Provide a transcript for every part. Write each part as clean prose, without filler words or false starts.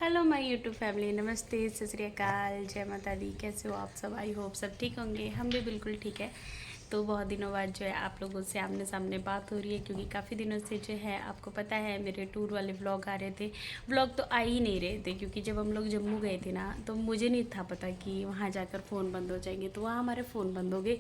Hello my YouTube family, नमस्ते, सत श्री अकाल, जय माता दी। कैसे हो आप सब? आई होप सब ठीक होंगे। हम भी बिल्कुल ठीक है। तो बहुत दिनों बाद जो है आप लोगों से आमने सामने बात हो रही है, क्योंकि काफ़ी दिनों से जो है आपको पता है मेरे टूर वाले व्लॉग आ रहे थे। व्लॉग तो आ ही नहीं रहे थे, क्योंकि जब हम लोग जम्मू गए थे ना, तो मुझे नहीं था पता कि वहाँ जाकर फ़ोन बंद हो जाएंगे। तो वहाँ हमारे फ़ोन बंद हो गए।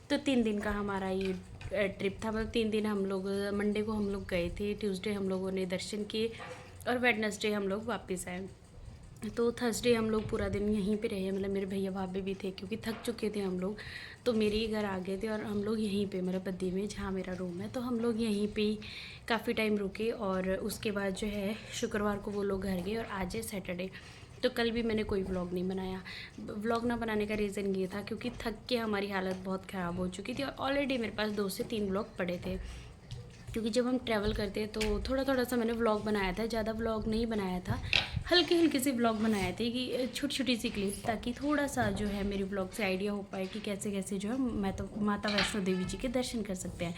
तो 3 दिन का हमारा ये ट्रिप था। मतलब 3 दिन हम लोग, मंडे को हम लोग गए थे, ट्यूसडे हम लोगों ने दर्शन किए और वेडनेसडे हम लोग वापस आए। तो थर्सडे हम लोग पूरा दिन यहीं पे रहे। मतलब मेरे भैया भाभी भी थे, क्योंकि थक चुके थे हम लोग। तो मेरे ही घर आ गए थे और हम लोग यहीं पे, मेरे बद्दी में जहाँ मेरा रूम है, तो हम लोग यहीं पे ही काफ़ी टाइम रुके। और उसके बाद जो है शुक्रवार को वो लोग घर गए और आज है सैटरडे। तो कल भी मैंने कोई व्लॉग नहीं बनाया। व्लॉग ना बनाने का रीज़न ये था क्योंकि थक के हमारी हालत बहुत ख़राब हो चुकी थी और ऑलरेडी मेरे पास 2 से 3 व्लॉग पड़े थे। क्योंकि जब हम ट्रैवल करते हैं तो थोड़ा थोड़ा सा मैंने व्लॉग बनाया था, ज़्यादा व्लॉग नहीं बनाया था। हल्के हल्के से व्लॉग बनाए थे कि छोटी छोटी सी क्लिप, ताकि थोड़ा सा जो है मेरी व्लॉग से आइडिया हो पाए कि कैसे कैसे जो है मैं तो माता वैष्णो देवी जी के दर्शन कर सकते हैं।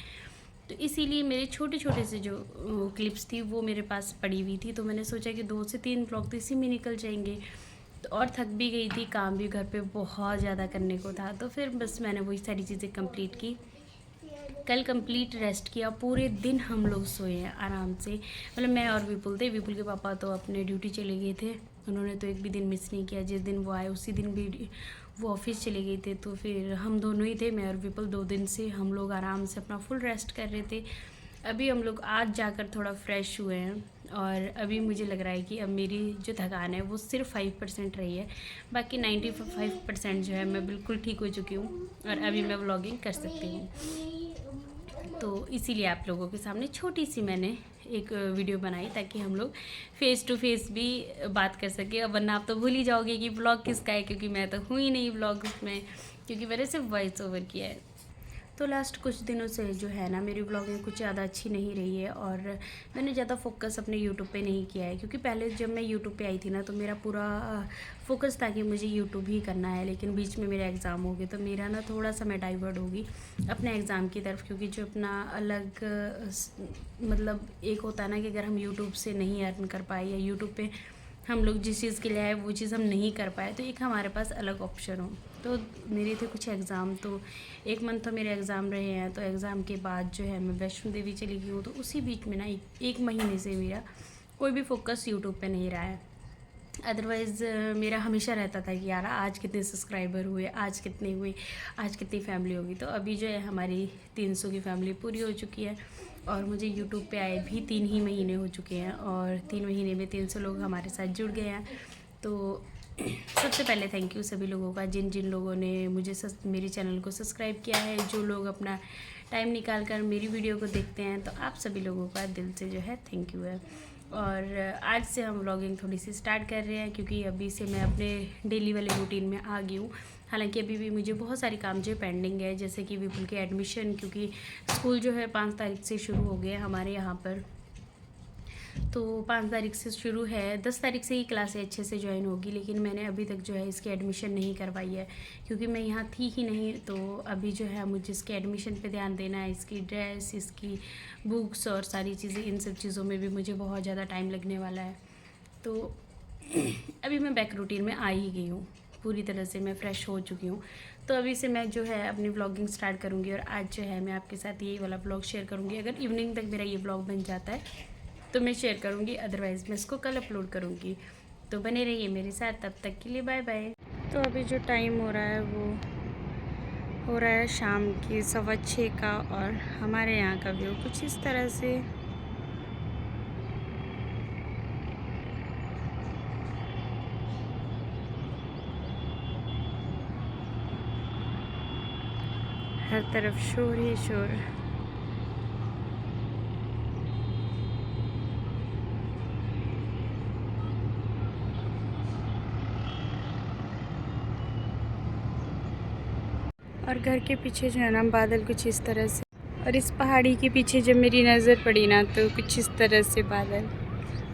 तो इसीलिए मेरे छोटे छोटे से जो क्लिप्स थी वो मेरे पास पड़ी हुई थी। तो मैंने सोचा कि 2 से 3 व्लॉग तो इसी में निकल जाएंगे। तो और थक भी गई थी, काम भी घर पे बहुत ज़्यादा करने को था, तो फिर बस मैंने वही सारी चीज़ें कंप्लीट की। कल कंप्लीट रेस्ट किया, पूरे दिन हम लोग सोए हैं आराम से। मतलब मैं और विपुल थे। विपुल के पापा तो अपने ड्यूटी चले गए थे, उन्होंने तो एक भी दिन मिस नहीं किया। जिस दिन वो आए उसी दिन भी वो ऑफिस चले गए थे। तो फिर हम दोनों ही थे, मैं और विपुल। 2 दिन से हम लोग आराम से अपना फुल रेस्ट कर रहे थे। अभी हम लोग आज जाकर थोड़ा फ्रेश हुए हैं और अभी मुझे लग रहा है कि अब मेरी जो थकान है वो सिर्फ 5% रही है। बाकी 95% जो है मैं बिल्कुल ठीक हो चुकी हूँ और अभी मैं व्लॉगिंग कर सकती हूँ। तो इसीलिए आप लोगों के सामने छोटी सी मैंने एक वीडियो बनाई, ताकि हम लोग फेस टू फेस भी बात कर सके। वरना आप तो भूल ही जाओगे कि व्लॉग किसका है, क्योंकि मैं तो हूँ ही नहीं व्लॉग में, क्योंकि मैंने सिर्फ वॉइस ओवर किया है। तो लास्ट कुछ दिनों से जो है ना मेरी व्लॉगिंग कुछ ज़्यादा अच्छी नहीं रही है और मैंने ज़्यादा फोकस अपने यूट्यूब पे नहीं किया है। क्योंकि पहले जब मैं यूट्यूब पे आई थी ना, तो मेरा पूरा फोकस था कि मुझे यूट्यूब ही करना है। लेकिन बीच में मेरा एग्ज़ाम हो गया, तो मेरा ना थोड़ा सा मैं डाइवर्ट होगी अपने एग्ज़ाम की तरफ। क्योंकि जो अपना अलग मतलब एक होता है ना कि अगर हम यूट्यूब से नहीं अर्न कर पाए या यूट्यूब पे हम लोग जिस चीज़ के लिए आए वो चीज़ हम नहीं कर पाए, तो एक हमारे पास अलग ऑप्शन हो। तो मेरे थे कुछ एग्ज़ाम, तो 1 मंथ तो मेरे एग्ज़ाम रहे हैं। तो एग्ज़ाम के बाद जो है मैं वैष्णो देवी चली गई हूँ। तो उसी बीच में ना एक महीने से मेरा कोई भी फोकस यूट्यूब पे नहीं रहा है। अदरवाइज़ मेरा हमेशा रहता था कि यार आज कितने सब्सक्राइबर हुए, आज कितने हुए, आज कितनी फैमिली होगी। तो अभी जो है हमारी 300 की फैमिली पूरी हो चुकी है और मुझे यूट्यूब पे आए भी 3 ही महीने हो चुके हैं और 3 महीने में 300 लोग हमारे साथ जुड़ गए हैं। तो सबसे पहले थैंक यू सभी लोगों का, जिन जिन लोगों ने मुझे मेरे चैनल को सब्सक्राइब किया है, जो लोग अपना टाइम निकाल कर मेरी वीडियो को देखते हैं। तो आप सभी लोगों का दिल से जो है थैंक यू है। और आज से हम व्लॉगिंग थोड़ी सी स्टार्ट कर रहे हैं, क्योंकि अभी से मैं अपने डेली वाले रूटीन में आ गई हूँ। हालांकि अभी भी मुझे बहुत सारी काम जो पेंडिंग है, जैसे कि विपुल के एडमिशन, क्योंकि स्कूल जो है 5 तारीख से शुरू हो गए हमारे यहाँ पर। तो 5 तारीख से शुरू है, 10 तारीख से ही क्लासें अच्छे से ज्वाइन होगी। लेकिन मैंने अभी तक जो है इसकी एडमिशन नहीं करवाई है, क्योंकि मैं यहाँ थी ही नहीं। तो अभी जो है मुझे इसके एडमिशन पे ध्यान देना है, इसकी ड्रेस, इसकी बुक्स और सारी चीज़ें, इन सब चीज़ों में भी मुझे बहुत ज़्यादा टाइम लगने वाला है। तो अभी मैं बैक रूटीन में आ ही गई हूँ, पूरी तरह से मैं फ़्रेश हो चुकी हूँ। तो अभी से मैं जो है अपनी व्लॉगिंग स्टार्ट करूँगी और आज जो है मैं आपके साथ यही वाला व्लॉग शेयर करूँगी। अगर इवनिंग तक मेरा ये व्लॉग बन जाता है तो मैं शेयर करूँगी, अदरवाइज़ मैं इसको कल अपलोड करूँगी। तो बने रहिए मेरे साथ, तब तक के लिए बाय बाय। तो अभी जो टाइम हो रहा है वो हो रहा है शाम की 6:15 का और हमारे यहाँ का व्यू कुछ इस तरह से। हर तरफ शोर ही शोर। और घर के पीछे जो है ना बादल कुछ इस तरह से, और इस पहाड़ी के पीछे जब मेरी नज़र पड़ी ना तो कुछ इस तरह से बादल।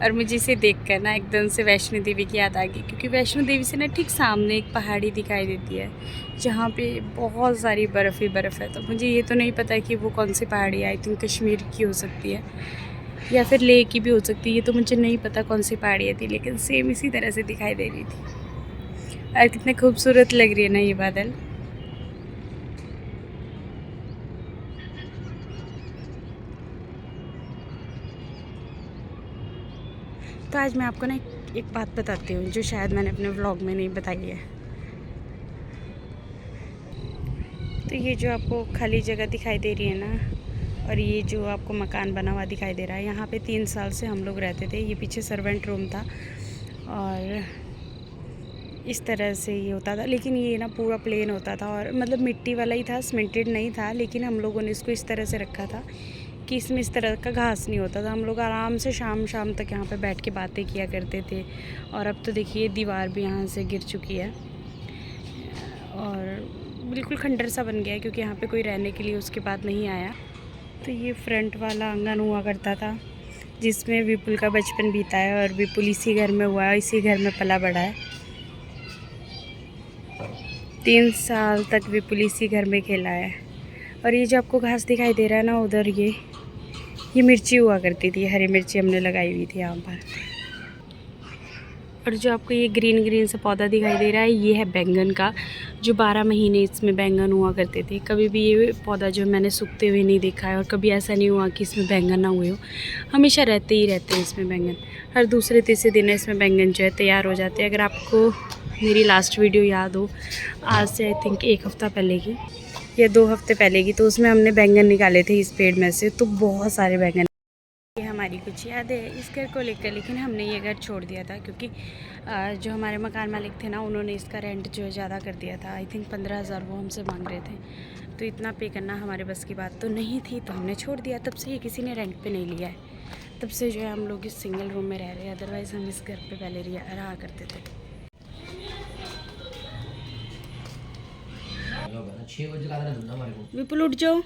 और मुझे इसे देखकर ना एकदम से वैष्णो देवी की याद आ गई, क्योंकि वैष्णो देवी से ना ठीक सामने एक पहाड़ी दिखाई देती है जहाँ पे बहुत सारी बर्फ़ ही बर्फ़ है। तो मुझे ये तो नहीं पता कि वो कौन सी पहाड़ी है, आई थिंक कश्मीर की हो सकती है। या फिर लेह की भी हो सकती है, ये तो मुझे नहीं पता कौन सी पहाड़ियाँ थी, लेकिन सेम इसी तरह से दिखाई दे रही थी। और कितने खूबसूरत लग रही है ना ये बादल। तो आज मैं आपको ना एक बात बताती हूँ जो शायद मैंने अपने व्लॉग में नहीं बताई है। तो ये जो आपको खाली जगह दिखाई दे रही है ना, और ये जो आपको मकान बना हुआ दिखाई दे रहा है, यहाँ पे 3 साल से हम लोग रहते थे। ये पीछे सर्वेंट रूम था और इस तरह से ये होता था, लेकिन ये ना पूरा प्लेन होता था और मतलब मिट्टी वाला ही था, सीमेंटेड नहीं था। लेकिन हम लोगों ने इसको इस तरह से रखा था कि इसमें इस तरह का घास नहीं होता था। हम लोग आराम से शाम शाम तक यहाँ पे बैठ के बातें किया करते थे। और अब तो देखिए दीवार भी यहाँ से गिर चुकी है और बिल्कुल खंडर सा बन गया है, क्योंकि यहाँ पे कोई रहने के लिए उसके बाद नहीं आया। तो ये फ्रंट वाला आंगन हुआ करता था जिसमें विपुल का बचपन बीता है, और विपुल इसी घर में हुआ है, इसी घर में पला बड़ा है। 3 साल तक विपुल इसी घर में खेला है। और ये जो आपको घास दिखाई दे रहा है ना उधर, ये मिर्ची हुआ करती थी, हरी मिर्ची हमने लगाई हुई थी यहाँ पर। और जो आपको ये ग्रीन ग्रीन सा पौधा दिखाई दे रहा है, ये है बैंगन का, जो 12 महीने इसमें बैंगन हुआ करते थे। कभी भी ये पौधा जो मैंने सूखते हुए नहीं देखा है, और कभी ऐसा नहीं हुआ कि इसमें बैंगन ना हुए हो। हमेशा रहते ही रहते हैं इसमें बैंगन। हर दूसरे तीसरे दिन इसमें बैंगन जो है तैयार हो जाते हैं। अगर आपको मेरी लास्ट वीडियो याद हो, आज से आई थिंक 1 हफ़्ता पहले की या 2 हफ्ते पहले की, तो उसमें हमने बैंगन निकाले थे इस पेड़ में से, तो बहुत सारे बैंगन। ये हमारी कुछ यादें है इस घर को लेकर। लेकिन हमने ये घर छोड़ दिया था क्योंकि जो हमारे मकान मालिक थे ना, उन्होंने इसका रेंट जो है ज़्यादा कर दिया था। आई थिंक 15,000 वो हमसे मांग रहे थे, तो इतना पे करना हमारे बस की बात तो नहीं थी, तो हमने छोड़ दिया। तब से ये किसी ने रेंट पे नहीं लिया है। तब से जो है हम लोग इस सिंगल रूम में रह रहे हैं, अदरवाइज़ हम इस घर पे पहले रहा करते थे। 6 बजे का धंधा हमारे को। विपुल उठ जाओ,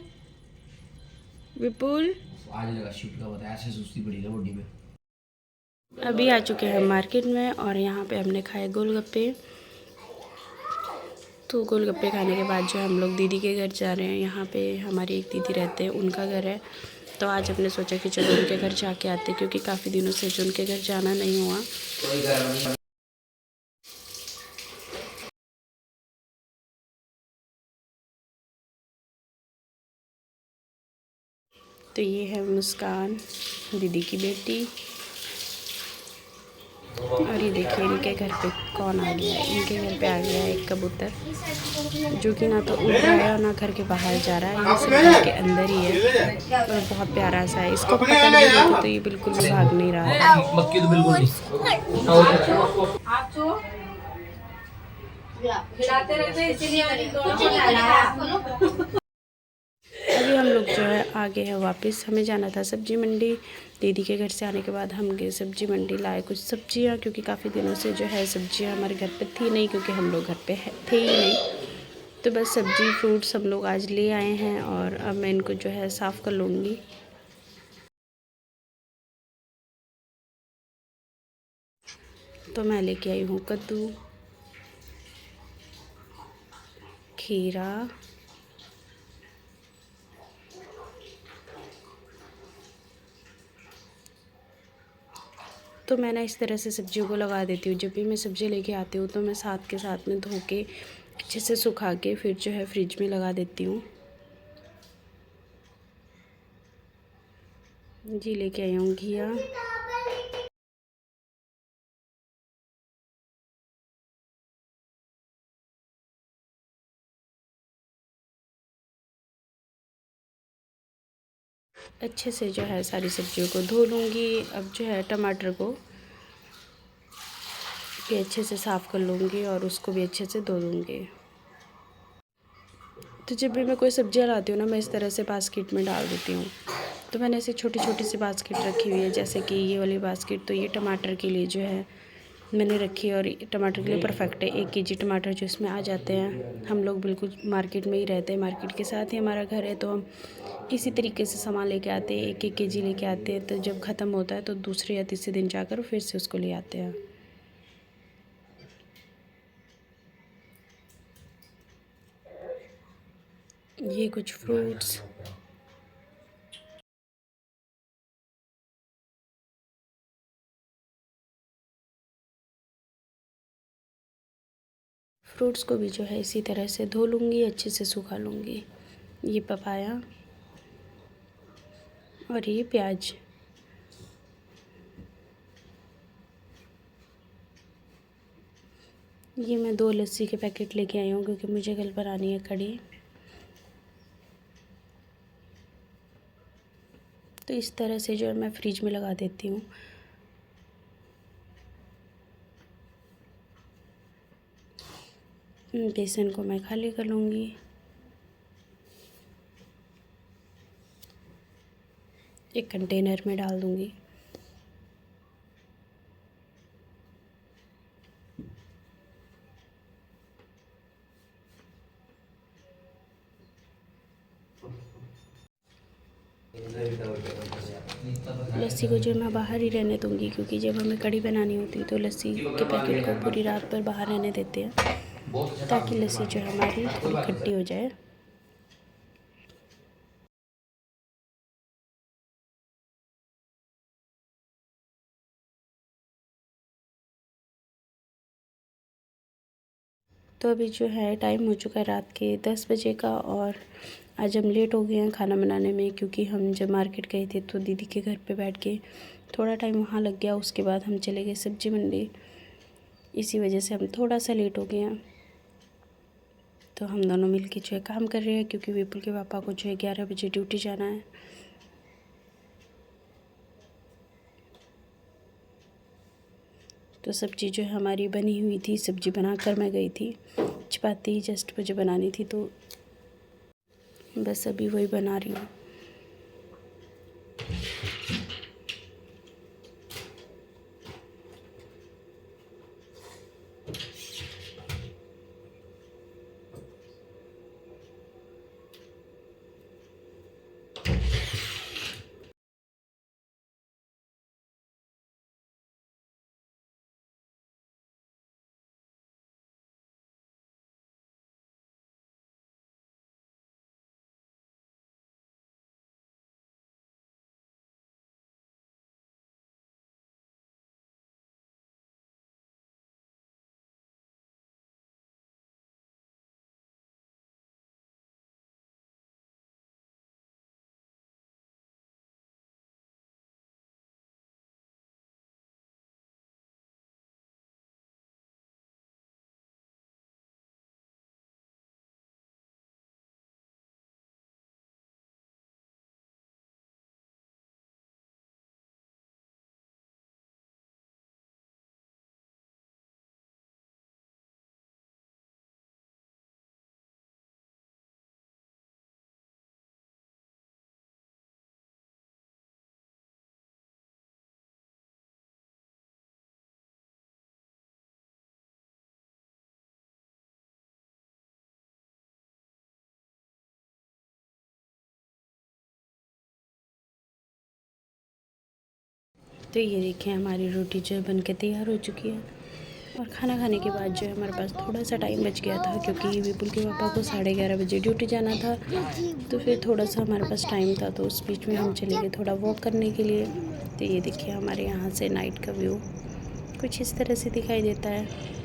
विपुल आज लगा शिफ्ट का बताया, ऐसे सुस्ती पड़ी है बॉडी में। अभी आ चुके हैं मार्केट में और यहाँ पे हमने खाए गोलगप्पे। तो गोलगप्पे खाने के बाद जो हम लोग दीदी के घर जा रहे हैं। यहाँ पे हमारी एक दीदी रहते हैं, उनका घर है। तो आज हमने सोचा कि चलो उनके घर जाके आते, क्योंकि काफ़ी दिनों से जो उनके घर जाना नहीं हुआ। तो ये है मुस्कान, दीदी की बेटी। और ये देखिए इनके घर पे कौन आ गया है। इनके घर पे आ गया है एक कबूतर, जो कि ना तो उड़ रहा है और ना घर के बाहर जा रहा है, ये सब घर के अंदर ही है। और बहुत प्यारा सा है। इसको पकड़ भी देते तो ये बिल्कुल भी भाग नहीं रहा है। अभी हम लोग जो है आ गए हैं वापस। हमें जाना था सब्जी मंडी। दीदी के घर से आने के बाद हम गए सब्जी मंडी, लाए कुछ सब्जियां, क्योंकि काफ़ी दिनों से जो है सब्जियां हमारे घर पे थी नहीं, क्योंकि हम लोग घर पे थे ही नहीं। तो बस सब्जी फ्रूट्स हम लोग आज ले आए हैं और अब मैं इनको जो है साफ़ कर लूँगी। तो मैं लेके आई हूँ कद्दू, खीरा, तो मैं ना इस तरह से सब्जियों को लगा देती हूँ। जब भी मैं सब्ज़ी लेके आती हूँ तो मैं साथ के साथ में धो के अच्छे से सुखा के फिर जो है फ्रिज में लगा देती हूँ। जी लेके आई हूँ घिया, अच्छे से जो है सारी सब्जियों को धो लूँगी। अब जो है टमाटर को भी अच्छे से साफ़ कर लूँगी और उसको भी अच्छे से धो लूँगी। तो जब भी मैं कोई सब्जियाँ लाती हूँ ना, मैं इस तरह से बास्केट में डाल देती हूँ। तो मैंने ऐसे छोटी छोटी सी बास्केट रखी हुई है, जैसे कि ये वाली बास्केट तो ये टमाटर के लिए जो है मैंने रखी है, और टमाटर के लिए परफेक्ट है। 1 केजी टमाटर जो इसमें आ जाते हैं। हम लोग बिल्कुल मार्केट में ही रहते हैं, मार्केट के साथ ही हमारा घर है, तो हम इसी तरीके से सामान लेके आते हैं। 1-1 केजी लेके आते हैं, तो जब ख़त्म होता है तो दूसरे या तीसरे दिन जाकर फिर से उसको ले आते हैं। ये कुछ फ्रूट्स, फ्रूट्स को भी जो है इसी तरह से धो लूँगी, अच्छे से सुखा लूँगी। ये पपाया और ये प्याज। ये मैं 2 लस्सी के पैकेट लेके आई हूँ क्योंकि मुझे कल बनानी है कढ़ी। तो इस तरह से जो है मैं फ्रिज में लगा देती हूँ। बेसन को मैं खाली कर लूँगी। एक कंटेनर में डाल दूँगी। लस्सी को जो मैं बाहर ही रहने दूँगी क्योंकि जब हमें कढ़ी बनानी होती है तो लस्सी के पैकेट को पूरी रात भर बाहर रहने देते हैं ताकि लस्सी जो है हमारी थोड़ी खट्टी हो जाए। तो अभी जो है टाइम हो चुका है रात के 10 बजे का और आज हम लेट हो गए हैं खाना बनाने में क्योंकि हम जब मार्केट गए थे तो दीदी के घर पे बैठ के थोड़ा टाइम वहाँ लग गया। उसके बाद हम चले गए सब्जी मंडी, इसी वजह से हम थोड़ा सा लेट हो गए हैं। तो हम दोनों मिलके जो है काम कर रहे हैं क्योंकि विपुल के पापा को जो है 11 बजे ड्यूटी जाना है। तो सब्ज़ी जो है हमारी बनी हुई थी, सब्ज़ी बनाकर मैं गई थी। चपाती जस्ट मुझे बनानी थी तो बस अभी वही बना रही हूँ। तो ये देखिए हमारी रोटी जो है बन के तैयार हो चुकी है। और खाना खाने के बाद जो है हमारे पास थोड़ा सा टाइम बच गया था क्योंकि विपुल के पापा को 11:30 बजे ड्यूटी जाना था। तो फिर थोड़ा सा हमारे पास टाइम था तो उस बीच में हम चले गए थोड़ा वॉक करने के लिए। तो ये देखिए हमारे यहाँ से नाइट का व्यू कुछ इस तरह से दिखाई देता है।